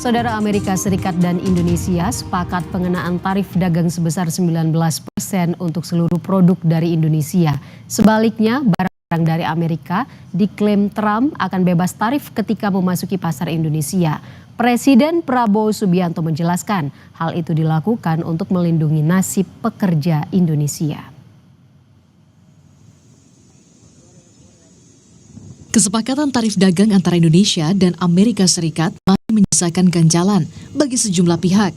Saudara, Amerika Serikat dan Indonesia sepakat pengenaan tarif dagang sebesar 19% untuk seluruh produk dari Indonesia. Sebaliknya, barang dari Amerika diklaim Trump akan bebas tarif ketika memasuki pasar Indonesia. Presiden Prabowo Subianto menjelaskan hal itu dilakukan untuk melindungi nasib pekerja Indonesia. Kesepakatan tarif dagang antara Indonesia dan Amerika Serikat masih menyisakan ganjalan bagi sejumlah pihak.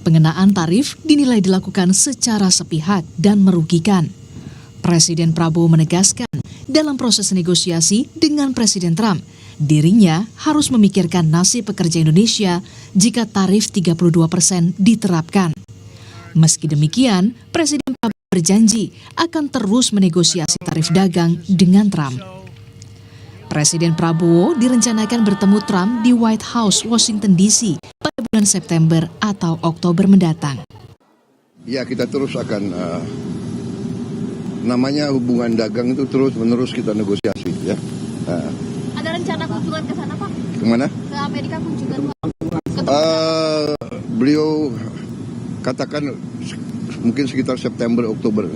Pengenaan tarif dinilai dilakukan secara sepihak dan merugikan. Presiden Prabowo menegaskan dalam proses negosiasi dengan Presiden Trump, dirinya harus memikirkan nasib pekerja Indonesia jika tarif 32% diterapkan. Meski demikian, Presiden Prabowo berjanji akan terus menegosiasi tarif dagang dengan Trump. Presiden Prabowo direncanakan bertemu Trump di White House, Washington DC pada bulan September atau Oktober mendatang. Ya, kita terus akan, namanya hubungan dagang itu terus-menerus kita negosiasi. Ya. Ada rencana kunjungan ke sana, Pak? Kemana? Ke Amerika kunjungan, Pak? Beliau katakan mungkin sekitar September, Oktober.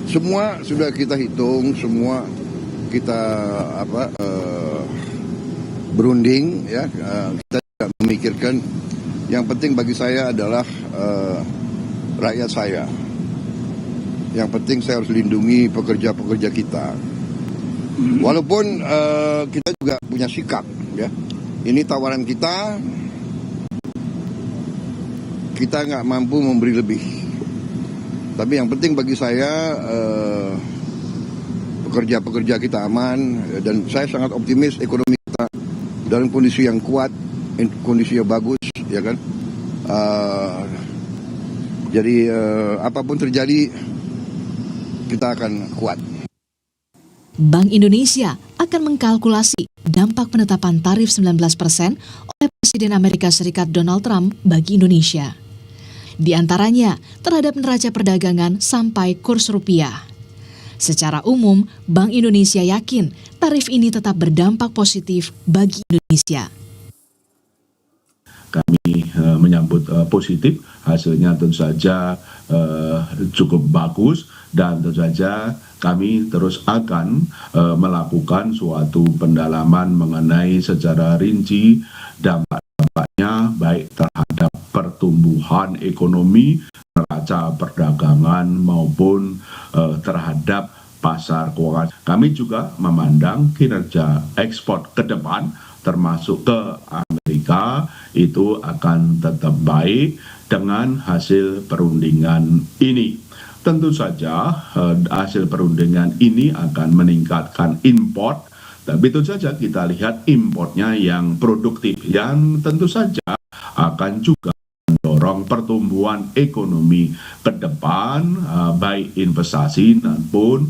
Semua sudah kita hitung, semua kita berunding, ya. Kita tidak memikirkan. Yang penting bagi saya adalah rakyat saya. Yang penting saya harus lindungi pekerja-pekerja kita. Walaupun kita juga punya sikap, ya. Ini tawaran kita nggak mampu memberi lebih. Tapi yang penting bagi saya pekerja-pekerja kita aman, dan saya sangat optimis ekonomi kita dalam kondisi yang kuat, kondisi yang bagus, ya kan. Jadi apapun terjadi kita akan kuat. Bank Indonesia akan mengkalkulasi dampak penetapan tarif 19% oleh Presiden Amerika Serikat Donald Trump bagi Indonesia. Di antaranya terhadap neraca perdagangan sampai kurs rupiah. Secara umum, Bank Indonesia yakin tarif ini tetap berdampak positif bagi Indonesia. Kami menyambut positif, hasilnya tentu saja cukup bagus, dan tentu saja kami terus akan melakukan suatu pendalaman mengenai secara rinci dampak-dampaknya baik terhadap pertumbuhan ekonomi, neraca perdagangan maupun terhadap pasar keuangan. Kami juga memandang kinerja ekspor ke depan termasuk ke Amerika itu akan tetap baik dengan hasil perundingan ini. Tentu saja hasil perundingan ini akan meningkatkan import, tapi tentu saja kita lihat importnya yang produktif, yang tentu saja akan juga mendorong pertumbuhan ekonomi ke depan, baik investasi maupun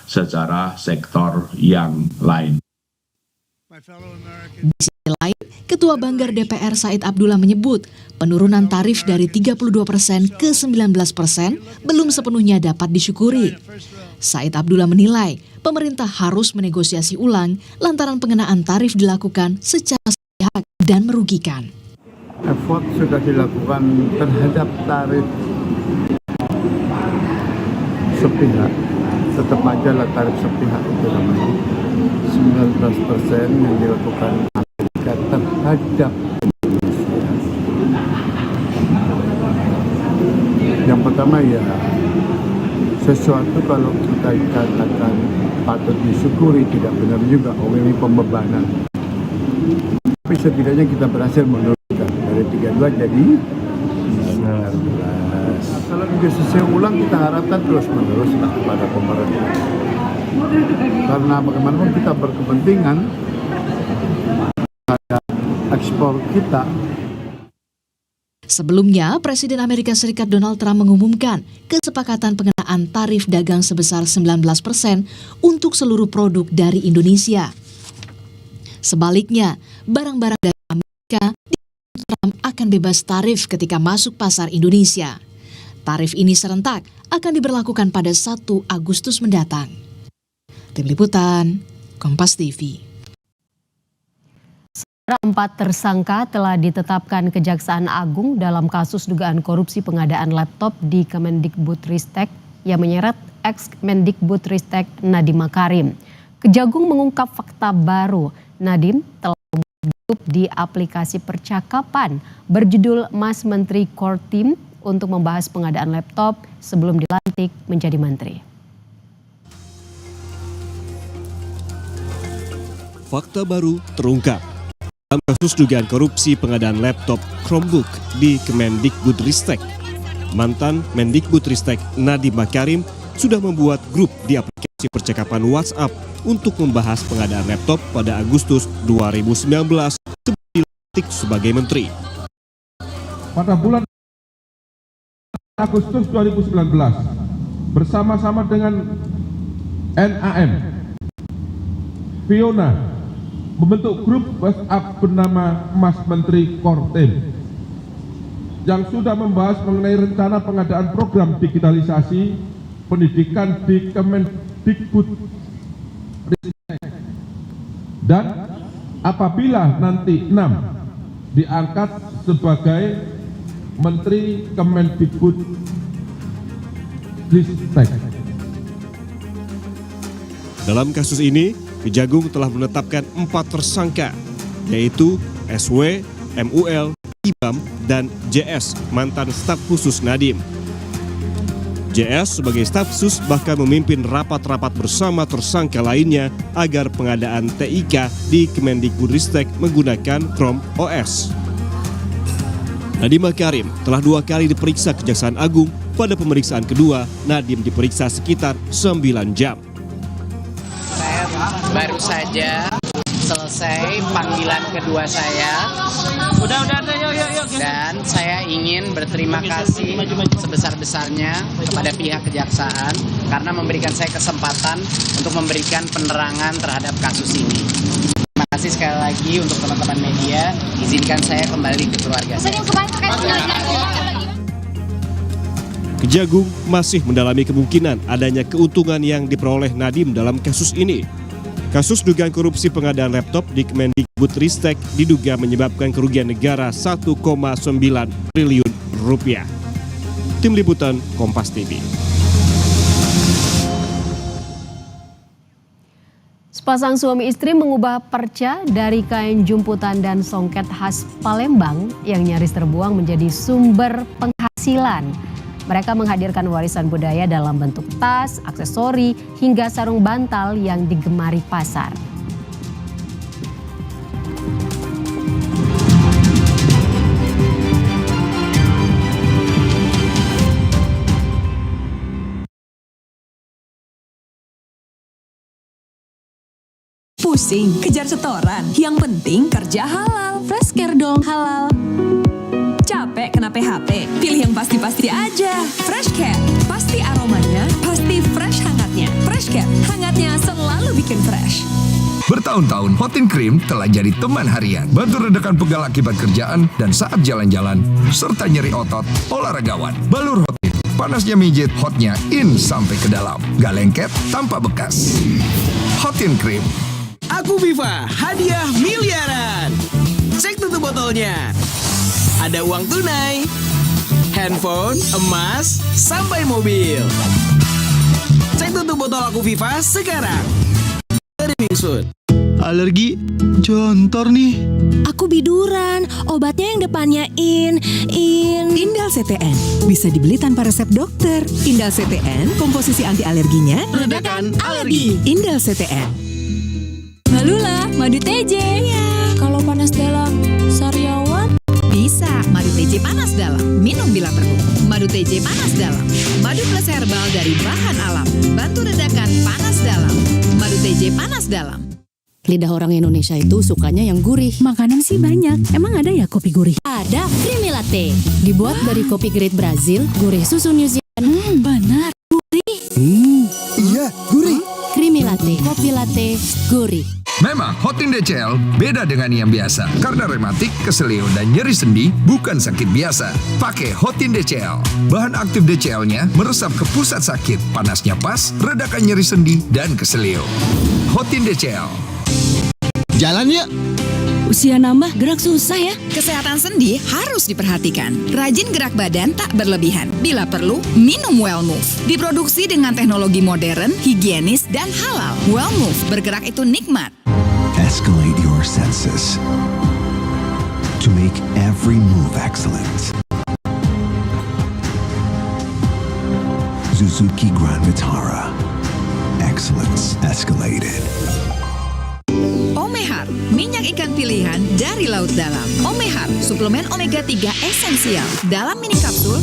secara sektor yang lain. Di sisi lain, Ketua Banggar DPR Said Abdullah menyebut penurunan tarif dari 32% ke 19% belum sepenuhnya dapat disyukuri. Said Abdullah menilai pemerintah harus menegosiasi ulang lantaran pengenaan tarif dilakukan secara sepihak dan merugikan. Effort sudah dilakukan terhadap tarif sepihak, tetap aja lah tarif sepihak itu namanya 19% yang dilakukan Amerika terhadap Indonesia. Yang pertama ya, sesuatu kalau kita katakan patut disyukuri tidak benar juga, ini pembebanan. Tapi setidaknya kita berhasil menurunkan dari 32 jadi 19. Kalau negosiasi ulang kita harapkan terus menerus kepada pemerintah. Karena bagaimanapun kita berkepentingan pada ekspor kita. Sebelumnya, Presiden Amerika Serikat Donald Trump mengumumkan kesepakatan pengenaan tarif dagang sebesar 19% untuk seluruh produk dari Indonesia. Sebaliknya, barang-barang dari Amerika Trump akan bebas tarif ketika masuk pasar Indonesia. Tarif ini serentak akan diberlakukan pada 1 Agustus mendatang. Tim Liputan, Kompas TV. 4 tersangka telah ditetapkan Kejaksaan Agung dalam kasus dugaan korupsi pengadaan laptop di Kemendikbudristek yang menyeret ex-Mendikbudristek Nadiem Makarim. Kejagung mengungkap fakta baru. Nadiem telah membuat grup di aplikasi percakapan berjudul Mas Menteri Core Team untuk membahas pengadaan laptop sebelum dilantik menjadi menteri. Fakta baru terungkap. Dalam kasus dugaan korupsi pengadaan laptop Chromebook di Kemendikbudristek, mantan Mendikbudristek Nadiem Makarim sudah membuat grup di aplikasi percakapan WhatsApp untuk membahas pengadaan laptop pada Agustus 2019 sebelum dilantik sebagai menteri. Pada bulan Agustus 2019, bersama-sama dengan NAM, Fiona, membentuk grup WhatsApp bernama Mas Menteri Core Team yang sudah membahas mengenai rencana pengadaan program digitalisasi pendidikan di Kemendikbudristek dan apabila nanti 6 diangkat sebagai Menteri Kemendikbudristek. Dalam kasus ini, Kejagung telah menetapkan 4 tersangka, yaitu SW, MUL, IBAM, dan JS, mantan staf khusus Nadiem. JS sebagai staf khusus bahkan memimpin rapat-rapat bersama tersangka lainnya agar pengadaan TIK di Kemendikbudristek menggunakan Chrome OS. Nadiem Makarim telah 2 kali diperiksa Kejaksaan Agung. Pada pemeriksaan kedua, Nadiem diperiksa sekitar 9 jam. Baru saja selesai panggilan kedua saya. Dan saya ingin berterima kasih sebesar-besarnya kepada pihak kejaksaan karena memberikan saya kesempatan untuk memberikan penerangan terhadap kasus ini. Terima kasih sekali lagi untuk teman-teman media. Izinkan saya kembali ke keluarga saya. Kejagung masih mendalami kemungkinan adanya keuntungan yang diperoleh Nadiem dalam kasus ini. Kasus dugaan korupsi pengadaan laptop di Kemendikbudristek diduga menyebabkan kerugian negara 1,9 triliun rupiah. Tim Liputan Kompas TV. Sepasang suami istri mengubah perca dari kain jumputan dan songket khas Palembang yang nyaris terbuang menjadi sumber penghasilan. Mereka menghadirkan warisan budaya dalam bentuk tas, aksesori, hingga sarung bantal yang digemari pasar. Pusing, kejar setoran. Yang penting kerja halal. Freshcare dong halal. Capek kena PHP? Pilih yang pasti-pasti aja. Freshcare, pasti aromanya, pasti fresh hangatnya. Freshcare, hangatnya selalu bikin fresh. Bertahun-tahun, Hotin Cream telah jadi teman harian. Bantu redakan pegal akibat kerjaan dan saat jalan-jalan, serta nyeri otot olahragawan. Balur Hotin, panasnya mijit, hotnya in sampai ke dalam. Gak lengket, tanpa bekas. Hotin Cream. Aku Viva, hadiah miliaran. Cek tutup botolnya. Ada uang tunai, handphone, emas, sampai mobil. Cek tutup botol Aku Viva sekarang. Dari Mingsud. Alergi, jontor nih. Aku biduran, obatnya yang depannya Indal CTN. Bisa dibeli tanpa resep dokter. Indal CTN, komposisi anti alerginya Redakan alergi. Indal CTN. Malula, madu TJ. Iya. Kalau panas dalam, sariawan. Bisa, madu TJ panas dalam. Minum bila perlu. Madu TJ panas dalam. Madu plus herbal dari bahan alam. Bantu redakan panas dalam. Madu TJ panas dalam. Lidah orang Indonesia itu sukanya yang gurih. Makanan sih banyak. Emang ada ya kopi gurih? Ada Creamy Latte. Dibuat dari kopi grade Brazil, gurih susu New Zealand. Benar. Gurih. Iya, gurih. Creamy Latte, kopi latte, gurih. Memang Hotin DCL beda dengan yang biasa. Karena rematik, keselio, dan nyeri sendi bukan sakit biasa. Pakai Hotin DCL. Bahan aktif DCL-nya meresap ke pusat sakit. Panasnya pas, redakan nyeri sendi dan keselio. Hotin DCL. Jalan yuk. Usia nambah, gerak susah ya. Kesehatan sendi harus diperhatikan. Rajin gerak badan tak berlebihan. Bila perlu, minum Wellmove. Diproduksi dengan teknologi modern, higienis, dan halal. Wellmove, bergerak itu nikmat. Escalate your senses to make every move excellent. Suzuki Grand Vitara. Excellence escalated. Omehar, minyak ikan pilihan dari laut dalam. Omehar, suplemen omega 3 esensial dalam mini kapsul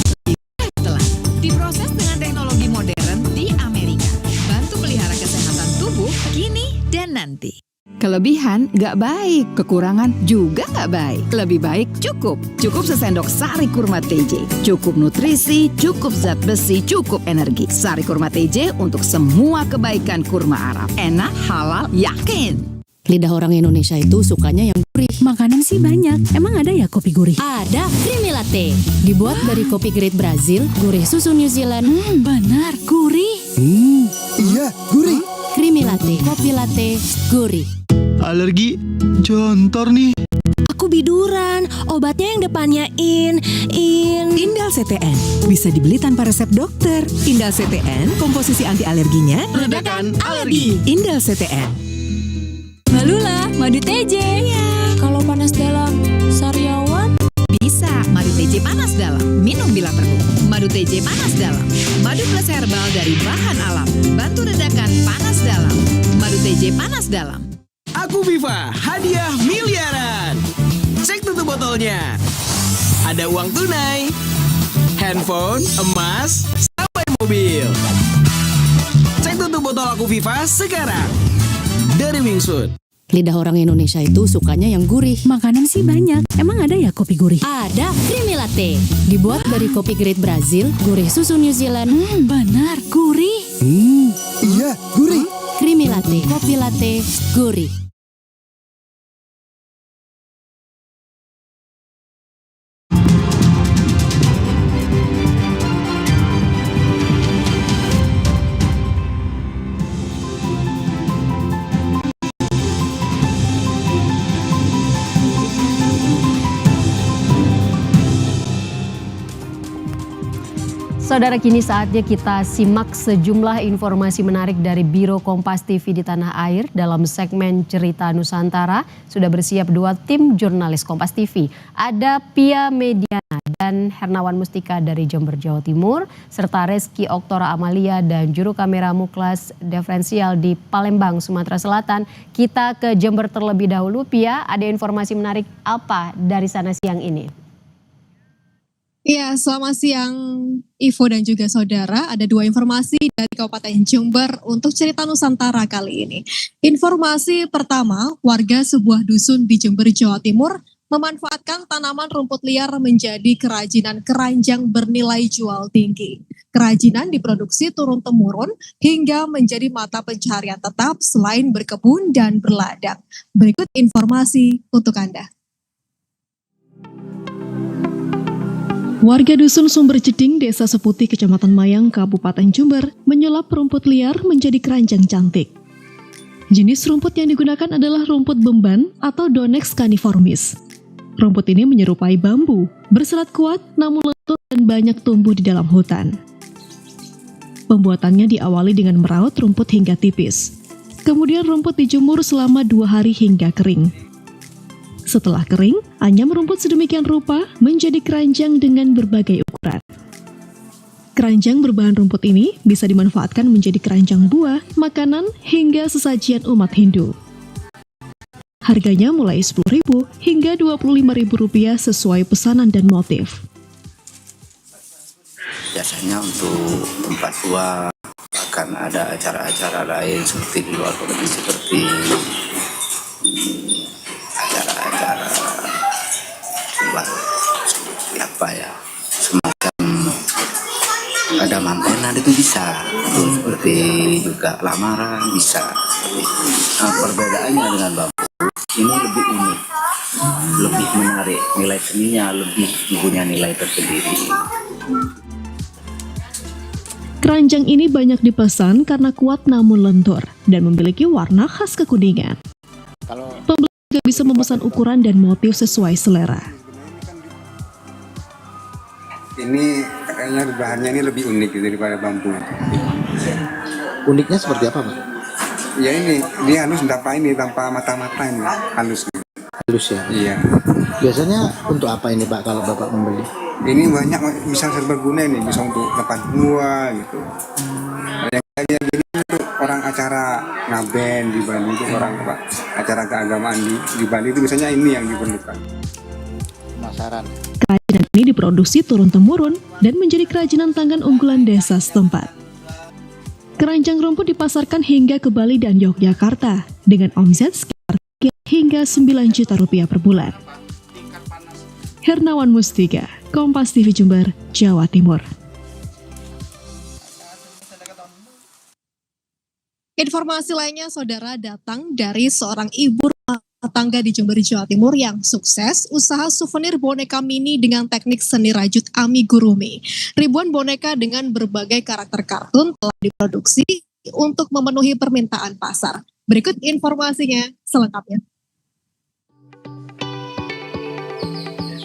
telah diproses dengan teknologi modern di Amerika. Bantu pelihara kesehatan tubuh kini dan nanti. Kelebihan gak baik, kekurangan juga gak baik. Lebih baik cukup sesendok sari kurma TJ. Cukup nutrisi, cukup zat besi, cukup energi. Sari kurma TJ untuk semua kebaikan kurma Arab. Enak, halal, yakin. Lidah orang Indonesia itu sukanya yang gurih. Makanan sih banyak. Emang ada ya kopi gurih? Ada Creamy Latte. Dibuat dari kopi grade Brazil, gurih susu New Zealand. Benar, gurih. Iya, gurih. Creamy Latte, kopi latte, gurih. Alergi jontor nih. Aku biduran, obatnya yang depannya Indal CTN bisa dibeli tanpa resep dokter. Indal CTN, komposisi anti alerginya redakan alergi. Indal CTN. Malula, madu TJ. Kalau panas dalam, sariawan Bisa, madu TJ panas dalam. Minum bila perlu. Madu TJ panas dalam. Madu plus herbal dari bahan alam. Bantu redakan panas dalam. Madu TJ panas dalam. Aku Viva, hadiah miliaran. Cek tutup botolnya. Ada uang tunai, handphone, emas, sampai mobil. Cek tutup botol Aku Viva sekarang. Dari Wingsuit. Lidah orang Indonesia itu sukanya yang gurih. Makanan sih banyak. Emang ada ya kopi gurih? Ada Creamy Latte. Dibuat dari kopi grade Brazil, gurih susu New Zealand. Benar, gurih. Iya, gurih. Creamy Latte, kopi latte, gurih. Saudara, kini saatnya kita simak sejumlah informasi menarik dari Biro Kompas TV di tanah air. Dalam segmen Cerita Nusantara, sudah bersiap dua tim jurnalis Kompas TV. Ada Pia Mediana dan Hernawan Mustika dari Jember, Jawa Timur, serta Reski Oktora Amalia dan juru kamera Muklas Diferensial di Palembang, Sumatera Selatan. Kita ke Jember terlebih dahulu. Pia, ada informasi menarik apa dari sana siang ini? Ya, selamat siang Ivo dan juga saudara. Ada dua informasi dari Kabupaten Jember untuk Cerita Nusantara kali ini. Informasi pertama, warga sebuah dusun di Jember, Jawa Timur memanfaatkan tanaman rumput liar menjadi kerajinan keranjang bernilai jual tinggi. Kerajinan diproduksi turun-temurun hingga menjadi mata pencaharian tetap selain berkebun dan berladang. Berikut informasi untuk Anda. Warga dusun Sumber Jeding, Desa Seputi, Kecamatan Mayang, Kabupaten Jember, menyulap rumput liar menjadi keranjang cantik. Jenis rumput yang digunakan adalah rumput beban atau Donex caniformis. Rumput ini menyerupai bambu, berserat kuat namun lentur dan banyak tumbuh di dalam hutan. Pembuatannya diawali dengan meraut rumput hingga tipis. Kemudian rumput dijemur selama 2 hari hingga kering. Setelah kering, anyam rumput sedemikian rupa menjadi keranjang dengan berbagai ukuran. Keranjang berbahan rumput ini bisa dimanfaatkan menjadi keranjang buah, makanan, hingga sesajian umat Hindu. Harganya mulai Rp10.000 hingga Rp25.000 sesuai pesanan dan motif. Biasanya untuk tempat tua akan ada acara-acara lain seperti di luar kota, seperti acara-acara buat apa ya, semacam ada mantenan itu bisa, seperti juga lamaran bisa. Nah, perbedaannya dengan bambu ini lebih unik, lebih menarik, nilai seninya lebih punya nilai tersendiri. Keranjang ini banyak dipesan karena kuat namun lentur dan memiliki warna khas kekuningan. Pembeli juga bisa memesan ukuran dan motif sesuai selera. Ini kayaknya bahannya ini lebih unik daripada bambu. Uniknya seperti apa, Pak? Ya ini, dia halus tanpa mata-mata ini, halus. Halus ya? Iya. Biasanya untuk apa ini, Pak, kalau Bapak membeli? Ini banyak, bisa serbaguna ini, bisa untuk tempat buah gitu. Yang kayak gini untuk orang acara ngaben di Bali, itu orang acara keagamaan di Bali itu biasanya ini yang diperlukan. Pemasaran. Kerajinan ini diproduksi turun-temurun dan menjadi kerajinan tangan unggulan desa setempat. Keranjang rumput dipasarkan hingga ke Bali dan Yogyakarta dengan omset sekitar hingga 9 juta rupiah per bulan. Hernawan Mustika, Kompas TV Jember, Jawa Timur. Informasi lainnya, saudara, datang dari seorang ibu rumah tangga di Jember, Jawa Timur yang sukses usaha souvenir boneka mini dengan teknik seni rajut amigurumi. Ribuan boneka dengan berbagai karakter kartun telah diproduksi untuk memenuhi permintaan pasar. Berikut informasinya selengkapnya.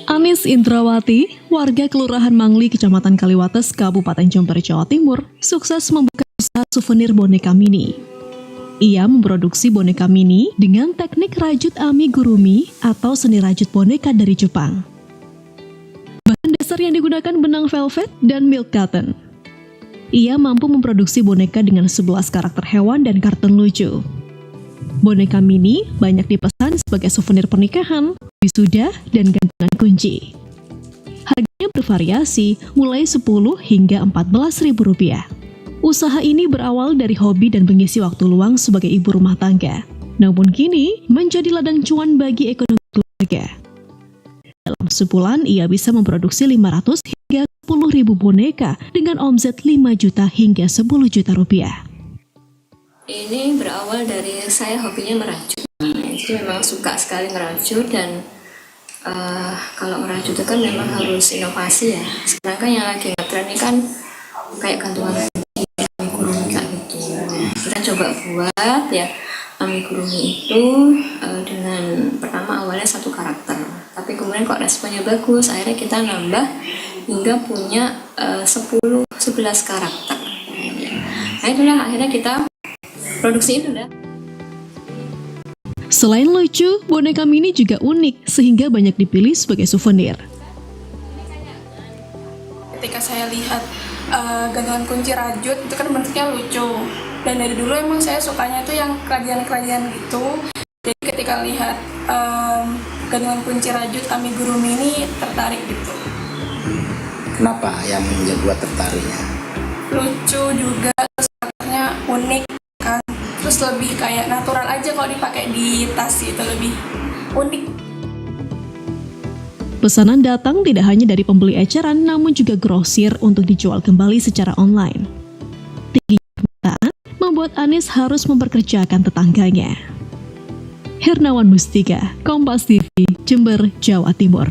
Anis Indrawati, warga Kelurahan Mangli, Kecamatan Kaliwates, Kabupaten Jember, Jawa Timur, sukses membuka usaha souvenir boneka mini. Ia memproduksi boneka mini dengan teknik rajut amigurumi atau seni rajut boneka dari Jepang. Bahan dasar yang digunakan benang velvet dan milk cotton. Ia mampu memproduksi boneka dengan 11 karakter hewan dan kartun lucu. Boneka mini banyak dipesan sebagai souvenir pernikahan, wisuda, dan gantungan kunci. Harganya bervariasi mulai 10 hingga 14.000 rupiah. Usaha ini berawal dari hobi dan mengisi waktu luang sebagai ibu rumah tangga. Namun kini menjadi ladang cuan bagi ekonomi keluarga. Dalam sebulan ia bisa memproduksi 500 hingga 10.000 boneka dengan omset 5 juta hingga 10 juta rupiah. Ini berawal dari saya hobinya merajut. Jadi memang suka sekali merajut dan kalau merajut itu kan memang harus inovasi ya. Sekarang kan yang lagi ngetren ini kan kayak gantungan amigurumi kayak gitu. Kita coba buat ya amigurumi itu dengan pertama awalnya 1 karakter. Tapi kemudian kok responnya bagus, akhirnya kita nambah hingga punya 10-11 karakter. Nah itulah akhirnya kita produksi itu dah. Selain lucu, boneka mini juga unik sehingga banyak dipilih sebagai souvenir. Ketika saya lihat gantungan kunci rajut itu kan bentuknya lucu, dan dari dulu emang saya sukanya itu yang kerajinan-kerajinan gitu. Jadi ketika lihat gantungan kunci rajut amigurumi ini tertarik gitu. Kenapa yang membuat tertariknya? Lucu juga, terus karakternya unik kan, terus lebih kayak natural aja kalau dipakai di tas itu, lebih unik. Pesanan datang tidak hanya dari pembeli eceran, namun juga grosir untuk dijual kembali secara online. Tingginya permintaan membuat Anis harus memperkerjakan tetangganya. Hernawan Mustika, Kompas TV, Jember, Jawa Timur.